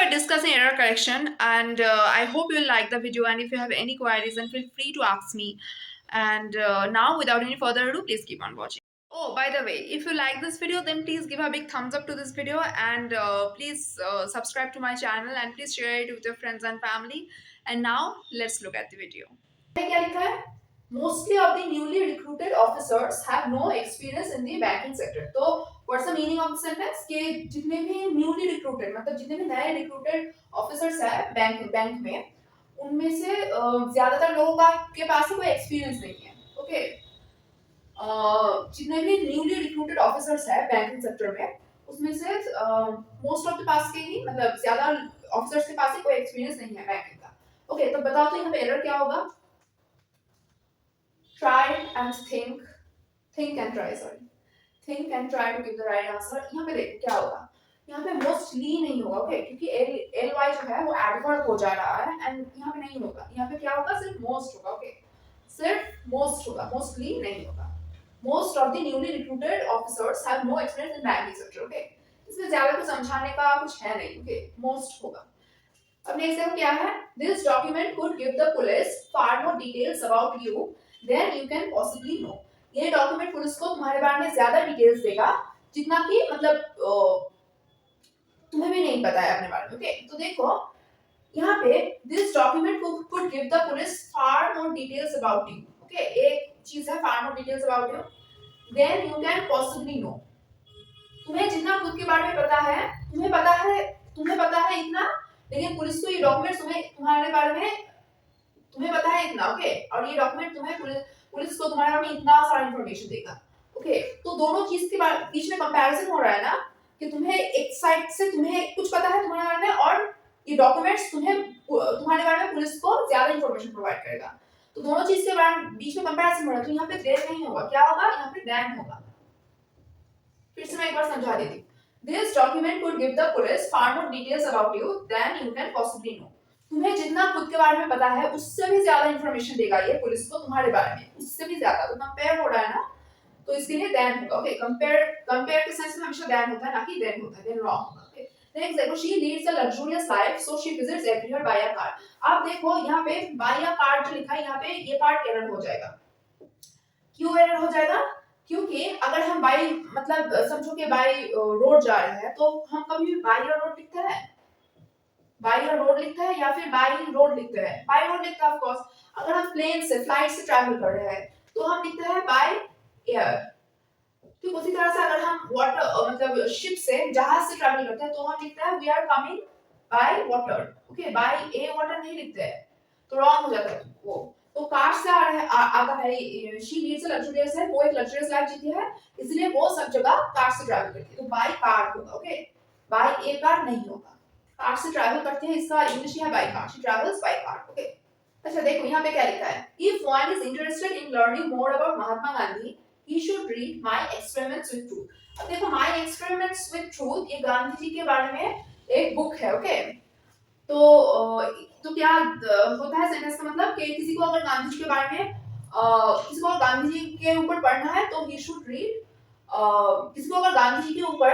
are discussing error correction, and I hope you will like the video. And if you have any queries, then feel free to ask me. And now, without any further ado, please keep on watching. Oh, by the way, if you like this video, then please give a big thumbs up to this video, and please subscribe to my channel, and please share it with your friends and family. And now, let's look at the video. क्या लिखा है? Mostly of the newly recruited officers have no experience in the banking sector. तो what's the meaning of the sentence? कि जितने भी newly recruited मतलब जितने भी नए recruited officers हैं बैंक में उनमें से ज्यादातर लोगों का के पास ही कोई experience नहीं है. Okay. जितने भी न्यूली रिक्रूटेड ऑफिसर्स है बैंकिंग सेक्टर में उसमें से मोस्ट ऑफ द पास के ही मतलब ज्यादा ऑफिसर्स के पास ही कोई एक्सपीरियंस नहीं है बैंकिंग का. ओके तो बताओ तो यहाँ पे एरर क्या होगा? try and think and try, think and try to give the right answer. यहाँ पे देखो क्या होगा, यहाँ पे मोस्टली नहीं होगा. ओके क्योंकि एल वाई जो है वो एडवर्ब हो जा रहा है एंड यहाँ पे नहीं होगा. यहाँ पे क्या होगा? सिर्फ मोस्ट होगा. ओके सिर्फ मोस्ट होगा, मोस्टली नहीं होगा. Most of the newly recruited officers have no experience in banking sector. Okay, इसमें ज्यादा कुछ समझाने का कुछ है नहीं. Okay, most होगा. अब नेक्स्ट देखो क्या है? This document could give the police far more details about you than you can possibly know. ये डॉक्यूमेंट पुलिस को तुम्हारे बारे में ज्यादा डिटेल्स देगा जितना कि मतलब तुम्हें भी नहीं पता है अपने बारे में. ओके तो देखो यहाँ पे this document could give the police far more details about you. Okay, एक चीज है far more details about you. Then you can possibly know. तुम्हें जितना खुद के बारे में पता है, तुम्हें पता है इतना, लेकिन पुलिस को ये डॉक्यूमेंट तुम्हारे बारे में तुम्हें पता है इतना. ओके और ये डॉक्यूमेंट तुम्हें पुलिस को तुम्हारे बारे में इतना सारा इंफॉर्मेशन देगा. ओके तो दोनों चीज के बीच में कंपैरिजन हो रहा है ना कि तुम्हें एक साइड से तुम्हें कुछ पता है तुम्हारे बारे में और ये डॉक्यूमेंट्स तुम्हारे बारे में पुलिस को ज्यादा इंफॉर्मेशन प्रोवाइड करेगा. तो दोनों चीज के बीच में कंपैरिजन हो रहा है. तो यहाँ पे देन नहीं होगा, क्या होगा? यहाँ पे देन होगा. फिर से मैं एक बार समझा देती हूँ. This document could give the police far more details about you than you can possibly know. तुम्हें जितना खुद के बारे में पता है उससे भी ज्यादा इंफॉर्मेशन देगा ये पुलिस को तुम्हारे बारे में, उससे भी ज्यादा. तो कंपेयर हो रहा है ना तो इसके लिए देन होगा. ओके कंपेयर के सेंस में हमेशा देन होता है ना कि देन होता है. देन रॉन्ग होगा. ओके नेक्स्ट देखो she leads a luxurious life so she visits everywhere by a car. अब देखो यहाँ पे by a car जो लिखा है यहाँ पे ये पार्ट एरर हो जाएगा. क्यों एरर हो जाएगा? क्योंकि अगर हम बाई मतलब समझो कि बाई रोड जा रहे हैं तो हम कभी भी बाई रोड लिखते हैं, बाई रोड लिखते हैं या फिर बाई रोड लिखते हैं. बाई रोड लिखते हैं ऑफ कोर्स. अगर हम प्लेन से फ्लाइट से ट्रैवल कर रहे हैं तो हम लिखते हैं बाई एयर. ठीक उसी तरह से अगर हम वाटर मतलब शिप से जहाज से ट्रैवल करते हैं तो हम लिखते हैं we are coming by water. Okay by a water नहीं लिखते हैं तो रॉन्ग हो जाता है वो. तो कार से आता है शी लीड्स अ लग्जरियस है, वो एक लग्जरियस लाइफ जीती है इसलिए वो सब जगह कार से ट्रैवल करती है. तो बाय कार होगा. ओके बाय ए कार नहीं होगा. कार से ट्रैवल करते हैं इसका इंग्लिश है by car. She travels by car. Okay अच्छा देखो यहाँ पे क्या लिखा है? If one is interested in learning more about Mahatma Gandhi he should read my experiments with truth. अब देखो my experiments with truth ये गांधी जी के बारे में एक बुक है. ओके तो क्या होता है सेंटेंस का मतलब कि किसी को अगर गांधी जी के बारे में किसी को गांधी जी के ऊपर पढ़ना है तो he should read किसी को अगर गांधी जी के ऊपर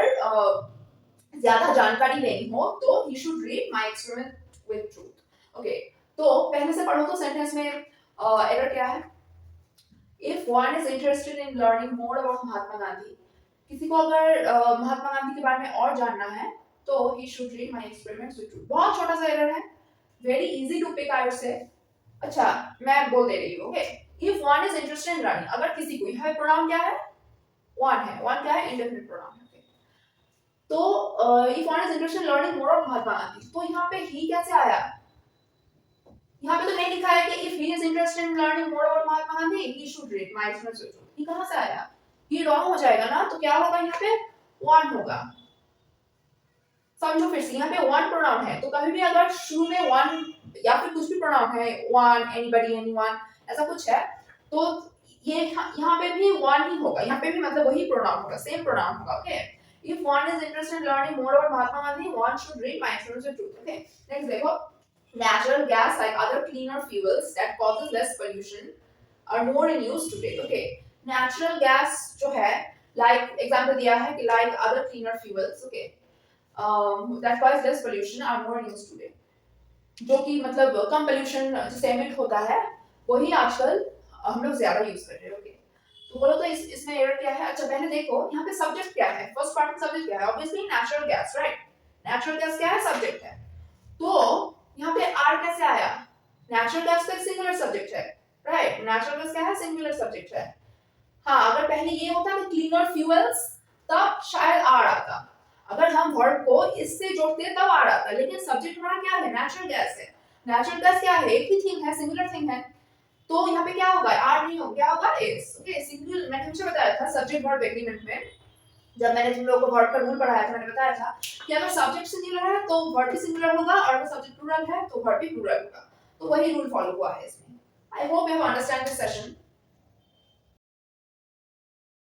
ज्यादा जानकारी लेनी हो तो he should read my experiment with truth. Okay तो पहले से पढ़ो तो सेंटेंस में एरर क्या है? If one is interested in learning more about Mahatma Gandhi, किसी को अगर महात्मा गांधी के बारे में और जानना है तो he should read my experiments with truth. बहुत छोटा सा एरर है, very easy to pick I would say. अच्छा मैं बोल दे रही हूँ. Okay if one is interested in learning, अगर किसी को यहाँ प्रोनाउन क्या है? one है. one क्या है? indefinite pronoun. Okay. तो if one is interested in learning more about Mahatma Gandhi तो यहाँ पे he कैसे आया? यहाँ पे तो नहीं लिखा है कि if he is interested in learning more about Mahatma Gandhi he should read my experiments with truth. ये कहाँ से आया? ये रॉन्ग हो जाएगा ना. तो क्या होगा यहाँ पे? one होगा. समझो फिर से यहाँ पे one प्रोनाउन है तो कभी भी अगर शुरू में one या फिर कुछ भी प्रोनाउन है one anybody anyone ऐसा कुछ है तो ये यहाँ पे भी one ही होगा. यहाँ पे भी मतलब वही प्रोनाउन होगा, सेम प्रोनाउन होगा. Okay if one is interested in learning more about Mahatma Gandhi one should read my experiments with truth. Okay next देखो natural gas like other cleaner fuels that causes less pollution are more in use today. Okay natural gas जो है like example दिया है कि like other cleaner fuels. Okay that cause less pollution are more used today, जो कि मतलब कम pollution जिससे emit होता है वही आजकल हम लोग ज्यादा यूज कर रहे हैं। ओके, तो बोलो तो इसमें एरर क्या है। अच्छा पहले देखो यहाँ पे सब्जेक्ट क्या है, फर्स्ट पार्ट में सब्जेक्ट क्या है, obviously natural gas, right. Natural gas क्या है, सब्जेक्ट है। तो यहाँ पे आर कैसे आया, नेचुरल गैस तो एक सिंगुलर सब्जेक्ट है, राइट। नेचुरल गैस क्या है, सिंगुलर सब्जेक्ट है। हाँ, अगर पहले ये होता कि क्लीनर फ्यूल्स तब शायद आर आता, अगर हम वर्ड को इससे जोड़ते तब आर आता, लेकिन सब्जेक्ट हमारा क्या है, नेचुरल गैस है। नेचुरल गैस क्या है, एक ही थिंग है, सिंगुलर थिंग है। तो यहाँ पे क्या होगा, आर नहीं होगा, क्या होगा, इज। ओके, सिंगल मैंने हमेशा बताया था सब्जेक्ट वर्ब एग्रीमेंट में, जब मैंने तुम लोगों को वर्ड का रूल पढ़ाया था, मैंने बताया था कि अगर सब्जेक्ट सिंगुलर है तो वर्ब भी सिंगुलर होगा, और अगर सब्जेक्ट प्लूरल है तो वर्ब भी प्लूरल होगा। तो वही रूल फॉलो हुआ है इसमें। I hope you have understand this session.